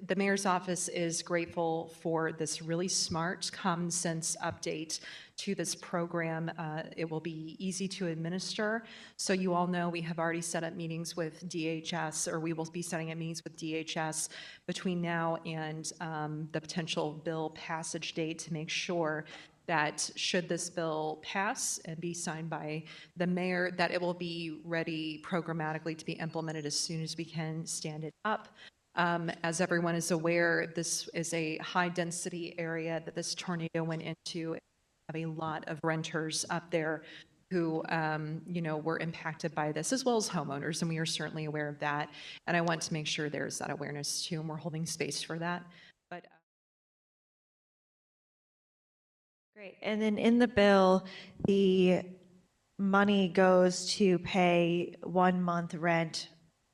The mayor's office is grateful for this really smart, common sense update to this program. It will be easy to administer. So you all know we have already set up meetings with DHS, or we will be setting up meetings with DHS between now and the potential bill passage date to make sure that should this bill pass and be signed by the mayor, that it will be ready programmatically to be implemented as soon as we can stand it up. As everyone is aware, this is a high-density area that this tornado went into. We have a lot of renters up there who, were impacted by this, as well as homeowners, and we are certainly aware of that. And I want to make sure there's that awareness too, and we're holding space for that. But great. And then in the bill, the money goes to pay 1 month rent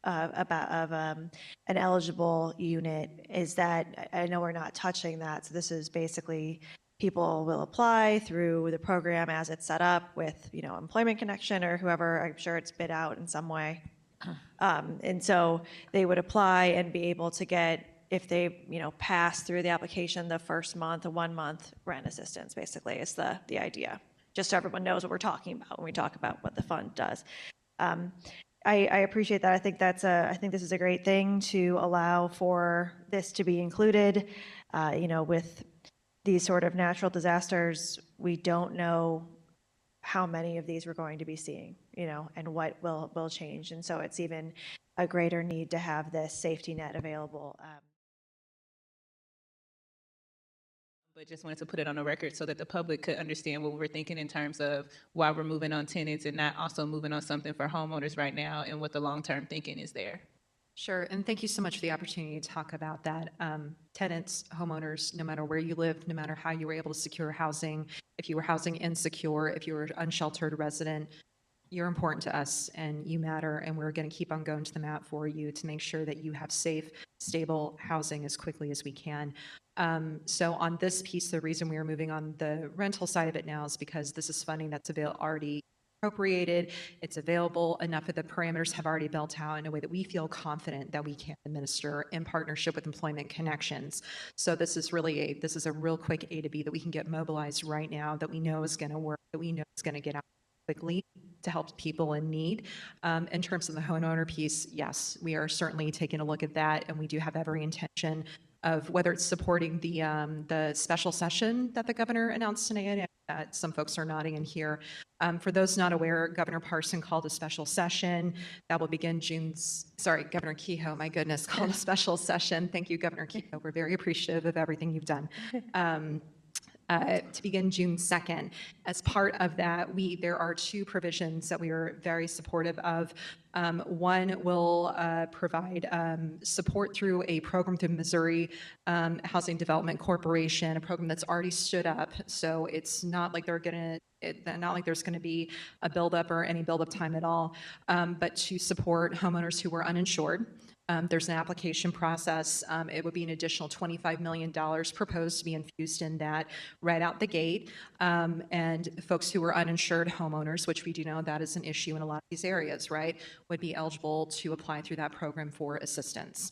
of an eligible unit. Is that, I know we're not touching that, so this is basically people will apply through the program as it's set up with, Employment Connection or whoever. I'm sure it's bid out in some way. And so they would apply and be able to get, if they, pass through the application the first month, a 1 month rent assistance, basically, is the idea. Just so everyone knows what we're talking about when we talk about what the fund does. I appreciate that. I think this is a great thing to allow for this to be included. With these sort of natural disasters, we don't know how many of these we're going to be seeing, and what will change. And so it's even a greater need to have this safety net available. But just wanted to put it on the record so that the public could understand what we're thinking in terms of why we're moving on tenants and not also moving on something for homeowners right now, and what the long-term thinking is there. Sure, and thank you so much for the opportunity to talk about that. Tenants, homeowners, no matter where you live, no matter how you were able to secure housing, if you were housing insecure, if you were an unsheltered resident, you're important to us and you matter, and we're going to keep on going to the mat for you to make sure that you have safe, stable housing as quickly as we can. So on this piece, the reason we are moving on the rental side of it now is because this is funding that's already appropriated. It's available. Enough of the parameters have already built out in a way that we feel confident that we can administer in partnership with Employment Connections. So this is a real quick A to B that we can get mobilized right now, that we know is going to work, that we know is going to get out quickly to help people in need. In terms of the homeowner piece, yes, we are certainly taking a look at that, and we do have every intention of whether it's supporting the special session that the governor announced today. Some folks are nodding in here. For those not aware, Governor Parson called a special session that will begin Governor Kehoe, my goodness, called a special session. Thank you, Governor Kehoe. We're very appreciative of everything you've done. To begin June 2nd. As part of that, there are two provisions that we are very supportive of. One will provide support through a program through Missouri Housing Development Corporation, a program that's already stood up. So it's not like there's going to be a buildup or any buildup time at all, but to support homeowners who were uninsured. There's an application process. It would be an additional $25 million proposed to be infused in that right out the gate. And folks who are uninsured homeowners, which we do know that is an issue in a lot of these areas, right, would be eligible to apply through that program for assistance.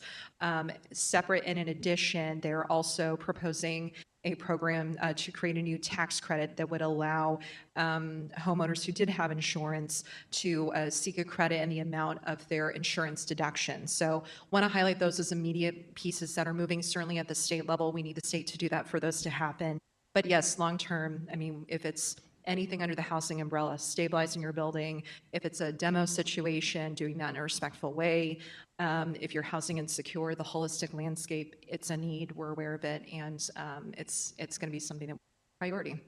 Separate and in addition, they're also proposing a program to create a new tax credit that would allow homeowners who did have insurance to seek a credit in the amount of their insurance deduction. So want to highlight those as immediate pieces that are moving. Certainly at the state level, we need the state to do that for those to happen. But yes, long term, I mean, if it's anything under the housing umbrella, stabilizing your building, if it's a demo situation, doing that in a respectful way, if you're housing insecure, the holistic landscape, it's a need, we're aware of it, and it's going to be something that priority.